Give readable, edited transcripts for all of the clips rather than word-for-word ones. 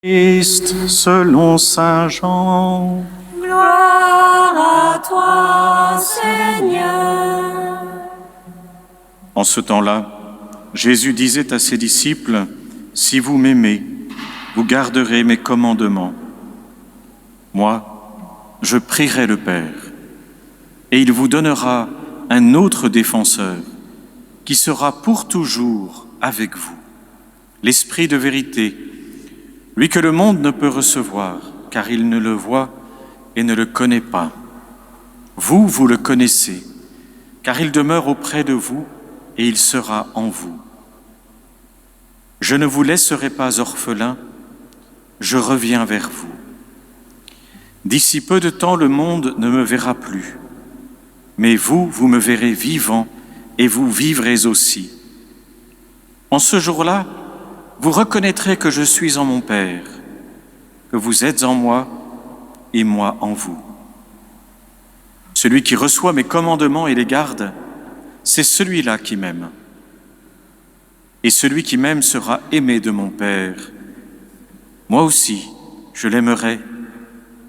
Christ selon saint Jean. Gloire à toi, Seigneur. En ce temps-là, Jésus disait à ses disciples, « Si vous m'aimez, vous garderez mes commandements. Moi, je prierai le Père, et il vous donnera un autre défenseur, qui sera pour toujours avec vous, l'Esprit de vérité, lui que le monde ne peut recevoir, car il ne le voit et ne le connaît pas. Vous, vous le connaissez, car il demeure auprès de vous et il sera en vous. Je ne vous laisserai pas orphelins, je reviens vers vous. D'ici peu de temps, le monde ne me verra plus, mais vous, vous me verrez vivant et vous vivrez aussi. En ce jour-là, vous reconnaîtrez que je suis en mon Père, que vous êtes en moi et moi en vous. Celui qui reçoit mes commandements et les garde, c'est celui-là qui m'aime. Et celui qui m'aime sera aimé de mon Père. Moi aussi, je l'aimerai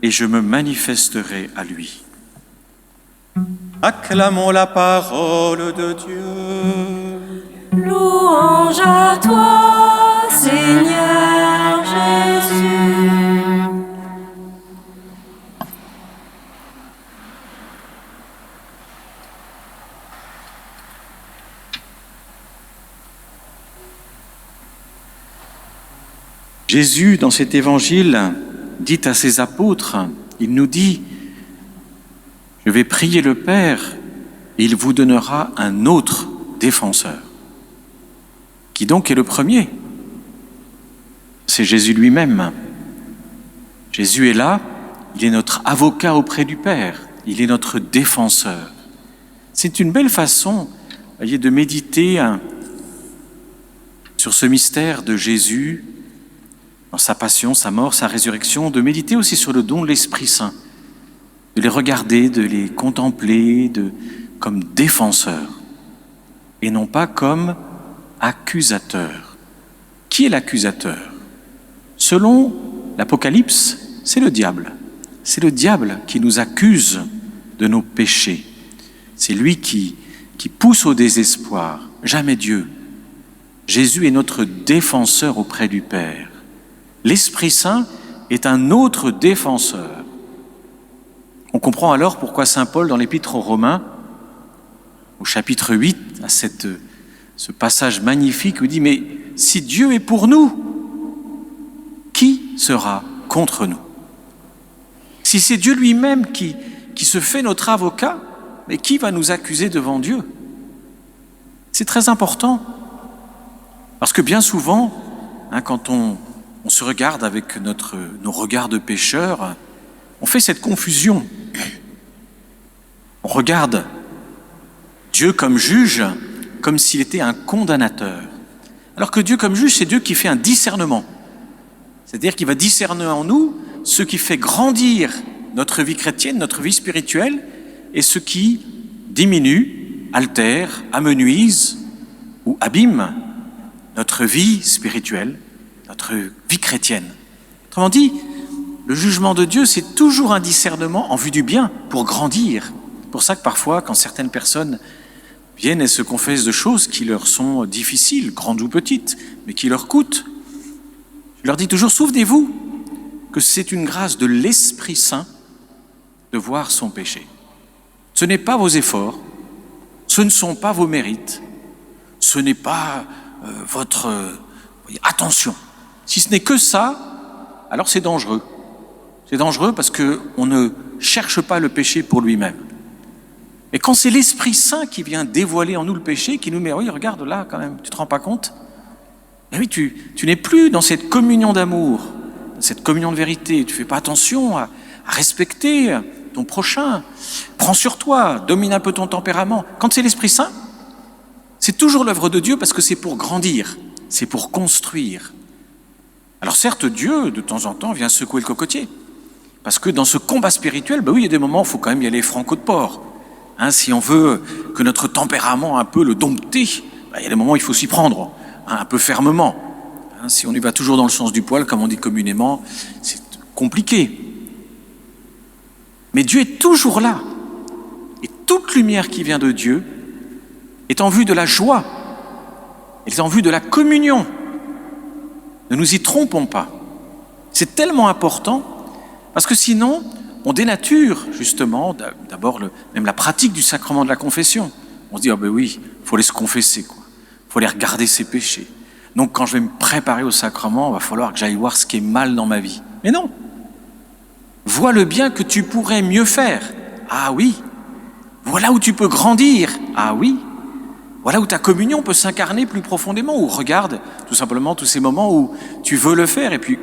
et je me manifesterai à lui. Acclamons la parole de Dieu. Louange à toi, Seigneur Jésus. Jésus, dans cet évangile, dit à ses apôtres, il nous dit, « Je vais prier le Père et il vous donnera un autre défenseur. » Qui donc est le premier? C'est Jésus lui-même. Jésus est là, il est notre avocat auprès du Père, il est notre défenseur. C'est une belle façon, voyez, de méditer sur ce mystère de Jésus, dans sa passion, sa mort, sa résurrection, de méditer aussi sur le don de l'Esprit Saint, de les regarder, de les contempler comme défenseurs, et non pas comme accusateur. Qui est l'accusateur? Selon l'Apocalypse, c'est le diable. C'est le diable qui nous accuse de nos péchés. C'est lui qui pousse au désespoir, jamais Dieu. Jésus est notre défenseur auprès du Père. L'Esprit Saint est un autre défenseur. On comprend alors pourquoi saint Paul, dans l'Épître aux Romains, au chapitre 8, à ce passage magnifique où il dit « Mais si Dieu est pour nous, qui sera contre nous ?» Si c'est Dieu lui-même qui se fait notre avocat, mais qui va nous accuser devant Dieu? C'est très important, parce que bien souvent, quand on se regarde avec nos regards de pécheurs, on fait cette confusion. On regarde Dieu comme juge, comme s'il était un condamnateur. Alors que Dieu comme juge, c'est Dieu qui fait un discernement. C'est-à-dire qu'il va discerner en nous ce qui fait grandir notre vie chrétienne, notre vie spirituelle, et ce qui diminue, altère, amenuise ou abîme notre vie spirituelle, notre vie chrétienne. Autrement dit, le jugement de Dieu, c'est toujours un discernement en vue du bien, pour grandir. C'est pour ça que parfois, quand certaines personnes viennent et se confessent de choses qui leur sont difficiles, grandes ou petites, mais qui leur coûtent, je leur dis toujours, souvenez-vous que c'est une grâce de l'Esprit Saint de voir son péché. Ce n'est pas vos efforts, ce ne sont pas vos mérites, ce n'est pas votre attention. Si ce n'est que ça, alors c'est dangereux. C'est dangereux parce qu'on ne cherche pas le péché pour lui-même. Et quand c'est l'Esprit Saint qui vient dévoiler en nous le péché, qui nous met, oui, regarde là quand même, tu te rends pas compte? Et oui, tu n'es plus dans cette communion d'amour, cette communion de vérité, tu fais pas attention à respecter ton prochain, prends sur toi, domine un peu ton tempérament. Quand c'est l'Esprit Saint, c'est toujours l'œuvre de Dieu parce que c'est pour grandir, c'est pour construire. Alors certes, Dieu, de temps en temps, vient secouer le cocotier. Parce que dans ce combat spirituel, oui, il y a des moments où il faut quand même y aller franco de port. Si on veut que notre tempérament un peu le dompter, il y a des moments où il faut s'y prendre, un peu fermement. Si on y va toujours dans le sens du poil, comme on dit communément, c'est compliqué. Mais Dieu est toujours là. Et toute lumière qui vient de Dieu est en vue de la joie, est en vue de la communion. Ne nous y trompons pas. C'est tellement important, parce que sinon, on dénature justement d'abord même la pratique du sacrement de la confession. On se dit, oui, il faut aller se confesser, quoi. Il faut aller regarder ses péchés. Donc quand je vais me préparer au sacrement, il va falloir que j'aille voir ce qui est mal dans ma vie. Mais non. Vois le bien que tu pourrais mieux faire. Ah oui. Voilà où tu peux grandir. Ah oui. Voilà où ta communion peut s'incarner plus profondément. Ou regarde tout simplement tous ces moments où tu veux le faire et puis,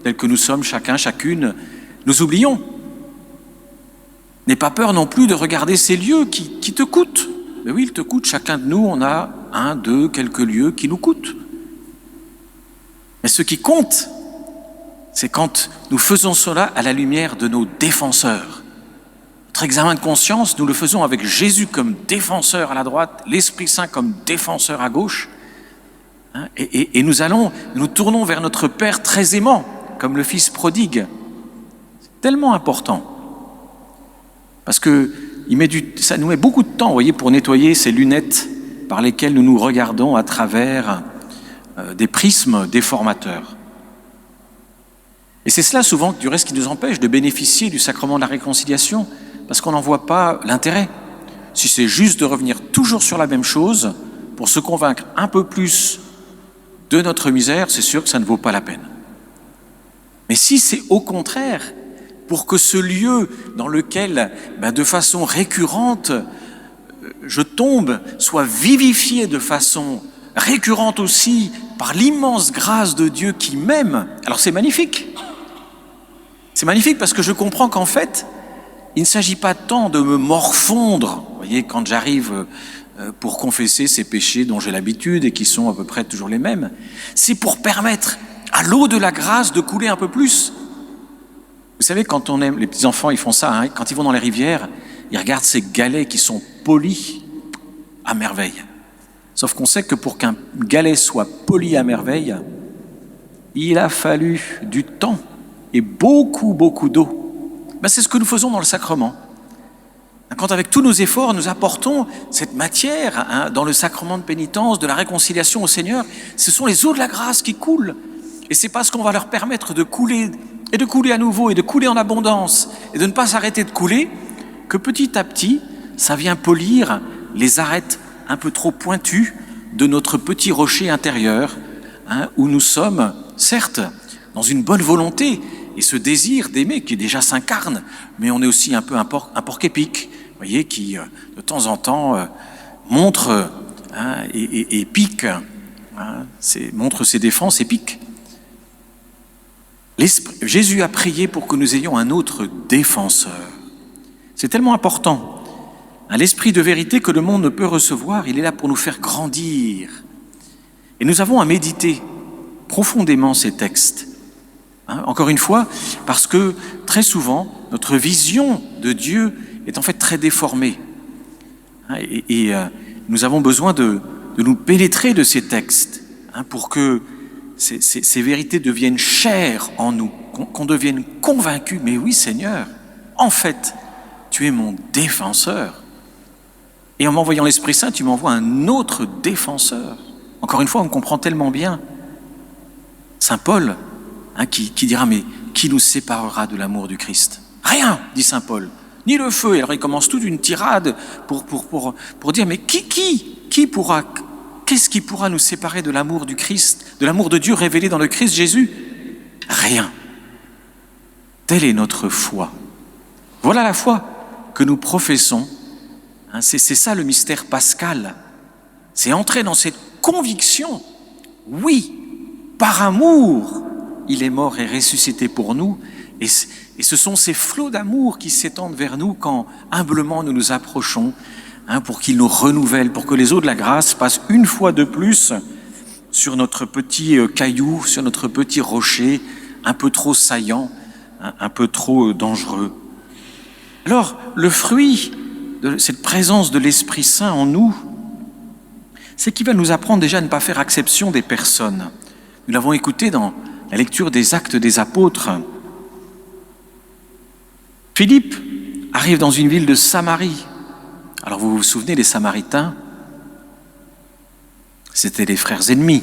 tel que nous sommes chacun, chacune, nous oublions. N'aie pas peur non plus de regarder ces lieux qui te coûtent. Mais oui, ils te coûtent. Chacun de nous, on a 1, 2, quelques lieux qui nous coûtent. Mais ce qui compte, c'est quand nous faisons cela à la lumière de nos défenseurs. Notre examen de conscience, nous le faisons avec Jésus comme défenseur à la droite, l'Esprit Saint comme défenseur à gauche. Et nous tournons vers notre Père très aimant, comme le Fils prodigue. C'est tellement important. Parce que ça nous met beaucoup de temps, vous voyez, pour nettoyer ces lunettes par lesquelles nous nous regardons à travers des prismes déformateurs. Et c'est cela souvent, du reste, qui nous empêche de bénéficier du sacrement de la réconciliation, parce qu'on n'en voit pas l'intérêt. Si c'est juste de revenir toujours sur la même chose pour se convaincre un peu plus de notre misère, c'est sûr que ça ne vaut pas la peine. Mais si c'est au contraire, pour que ce lieu dans lequel, de façon récurrente, je tombe, soit vivifié de façon récurrente aussi par l'immense grâce de Dieu qui m'aime, alors c'est magnifique. C'est magnifique parce que je comprends qu'en fait, il ne s'agit pas tant de me morfondre, vous voyez, quand j'arrive pour confesser ces péchés dont j'ai l'habitude et qui sont à peu près toujours les mêmes, c'est pour permettre à l'eau de la grâce de couler un peu plus. Vous savez, quand on aime, les petits-enfants, ils font ça, quand ils vont dans les rivières, ils regardent ces galets qui sont polis à merveille. Sauf qu'on sait que pour qu'un galet soit poli à merveille, il a fallu du temps et beaucoup, beaucoup d'eau. C'est ce que nous faisons dans le sacrement. Quand avec tous nos efforts, nous apportons cette matière dans le sacrement de pénitence, de la réconciliation au Seigneur, ce sont les eaux de la grâce qui coulent. Et c'est parce qu'on va leur permettre de couler, et de couler à nouveau, et de couler en abondance, et de ne pas s'arrêter de couler, que petit à petit, ça vient polir les arêtes un peu trop pointues de notre petit rocher intérieur, où nous sommes, certes, dans une bonne volonté, et ce désir d'aimer qui déjà s'incarne, mais on est aussi un peu un porc-épic, vous voyez, qui de temps en temps montre et pique, montre ses défenses et pique. Jésus a prié pour que nous ayons un autre défenseur. C'est tellement important. L'esprit de vérité que le monde ne peut recevoir, il est là pour nous faire grandir. Et nous avons à méditer profondément ces textes. Encore une fois, parce que très souvent, notre vision de Dieu est en fait très déformée. Et nous avons besoin de nous pénétrer de ces textes pour que ces vérités deviennent chères en nous, qu'on devienne convaincus. Mais oui, Seigneur, en fait, tu es mon défenseur. Et en m'envoyant l'Esprit Saint, tu m'envoies un autre défenseur. Encore une fois, on comprend tellement bien. Saint Paul, qui dira, mais qui nous séparera de l'amour du Christ? Rien, dit Saint Paul, ni le feu. Et alors il commence toute une tirade pour dire, mais qui pourra, qu'est-ce qui pourra nous séparer de l'amour du Christ, de l'amour de Dieu révélé dans le Christ Jésus? Rien. Telle est notre foi. Voilà la foi que nous professons. C'est ça le mystère pascal. C'est entrer dans cette conviction. Oui, par amour, il est mort et ressuscité pour nous. Et ce sont ces flots d'amour qui s'étendent vers nous quand humblement nous nous approchons, pour qu'il nous renouvelle, pour que les eaux de la grâce passent une fois de plus sur notre petit caillou, sur notre petit rocher, un peu trop saillant, un peu trop dangereux. Alors, le fruit de cette présence de l'Esprit Saint en nous, c'est qu'il va nous apprendre déjà à ne pas faire exception des personnes. Nous l'avons écouté dans la lecture des Actes des Apôtres. Philippe arrive dans une ville de Samarie. Alors vous vous souvenez, les Samaritains, c'était des frères ennemis.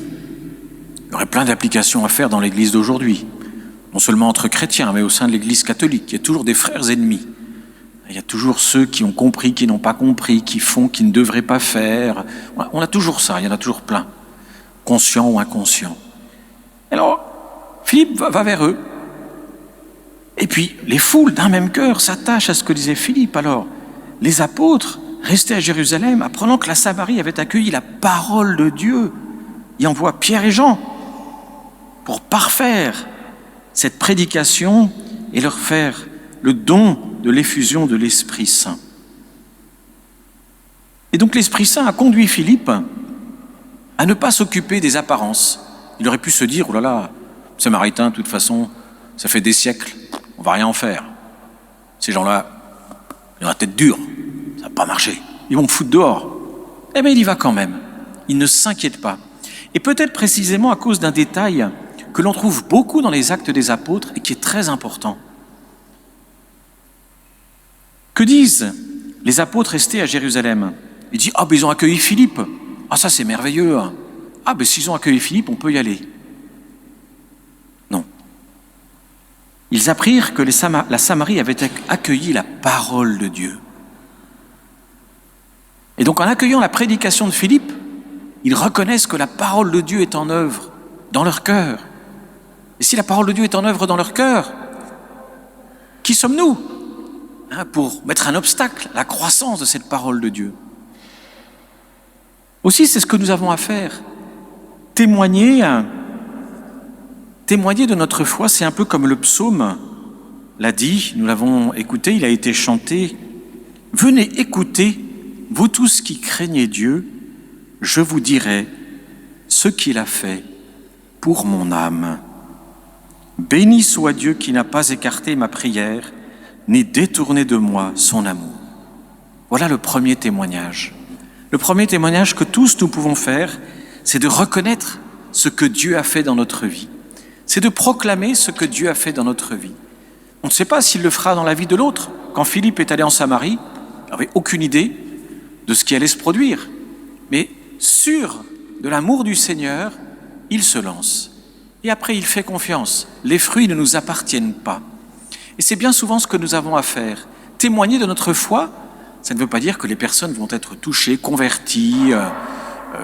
Il y aurait plein d'applications à faire dans l'Église d'aujourd'hui. Non seulement entre chrétiens, mais au sein de l'Église catholique. Il y a toujours des frères ennemis. Il y a toujours ceux qui ont compris, qui n'ont pas compris, qui font, qui ne devraient pas faire. On a toujours ça, il y en a toujours plein. Conscients ou inconscients. Alors, Philippe va vers eux. Et puis, les foules d'un même cœur s'attachent à ce que disait Philippe. Alors, les apôtres, restés à Jérusalem, apprenant que la Samarie avait accueilli la parole de Dieu, y envoient Pierre et Jean pour parfaire cette prédication et leur faire le don de l'effusion de l'Esprit Saint. Et donc l'Esprit Saint a conduit Philippe à ne pas s'occuper des apparences. Il aurait pu se dire, oh là là, Samaritains, de toute façon, ça fait des siècles, on va rien en faire. Ces gens-là, ils ont la tête dure, ça va pas marcher, ils vont me foutre dehors. Eh bien, il y va quand même, il ne s'inquiète pas. Et peut-être précisément à cause d'un détail que l'on trouve beaucoup dans les Actes des Apôtres et qui est très important. Que disent les apôtres restés à Jérusalem? Ils disent, ah ben ils ont accueilli Philippe, ah ça c'est merveilleux, ah ben s'ils ont accueilli Philippe, on peut y aller. Non. Ils apprirent que la Samarie avait accueilli la parole de Dieu. Et donc en accueillant la prédication de Philippe, ils reconnaissent que la parole de Dieu est en œuvre dans leur cœur. Et si la parole de Dieu est en œuvre dans leur cœur, qui sommes-nous pour mettre un obstacle à la croissance de cette parole de Dieu? Aussi, c'est ce que nous avons à faire. Témoigner de notre foi, c'est un peu comme le psaume l'a dit, nous l'avons écouté, il a été chanté. Venez écouter, vous tous qui craignez Dieu, je vous dirai ce qu'il a fait pour mon âme. Béni soit Dieu qui n'a pas écarté ma prière, ni détourné de moi son amour. Voilà le premier témoignage. Le premier témoignage que tous nous pouvons faire, c'est de reconnaître ce que Dieu a fait dans notre vie. C'est de proclamer ce que Dieu a fait dans notre vie. On ne sait pas s'il le fera dans la vie de l'autre. Quand Philippe est allé en Samarie, il n'avait aucune idée de ce qui allait se produire. Mais sûr de l'amour du Seigneur, il se lance. Et après, il fait confiance. Les fruits ne nous appartiennent pas. Et c'est bien souvent ce que nous avons à faire. Témoigner de notre foi, ça ne veut pas dire que les personnes vont être touchées, converties,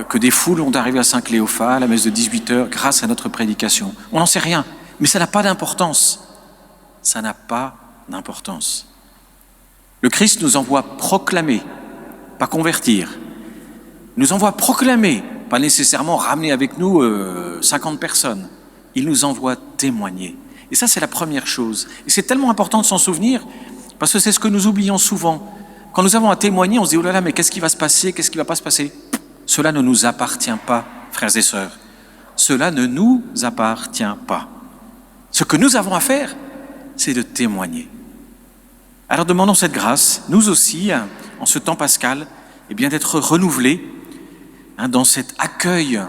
que des foules vont arriver à Saint-Cléophas, à la messe de 18h, grâce à notre prédication. On n'en sait rien, mais ça n'a pas d'importance. Ça n'a pas d'importance. Le Christ nous envoie proclamer, pas convertir. Il nous envoie proclamer, pas nécessairement ramener avec nous 50 personnes. Il nous envoie témoigner. Et ça, c'est la première chose. Et c'est tellement important de s'en souvenir, parce que c'est ce que nous oublions souvent. Quand nous avons à témoigner, on se dit, oh là là, mais qu'est-ce qui va se passer? Qu'est-ce qui ne va pas se passer? Cela ne nous appartient pas, frères et sœurs. Cela ne nous appartient pas. Ce que nous avons à faire, c'est de témoigner. Alors demandons cette grâce, nous aussi, en ce temps pascal, et bien d'être renouvelés dans cet accueil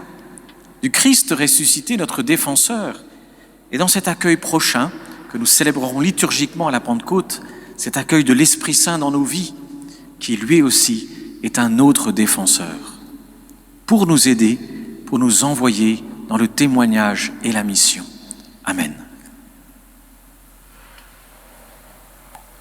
du Christ ressuscité, notre défenseur, et dans cet accueil prochain que nous célébrerons liturgiquement à la Pentecôte, cet accueil de l'Esprit Saint dans nos vies, qui lui aussi est un autre défenseur, pour nous aider, pour nous envoyer dans le témoignage et la mission. Amen.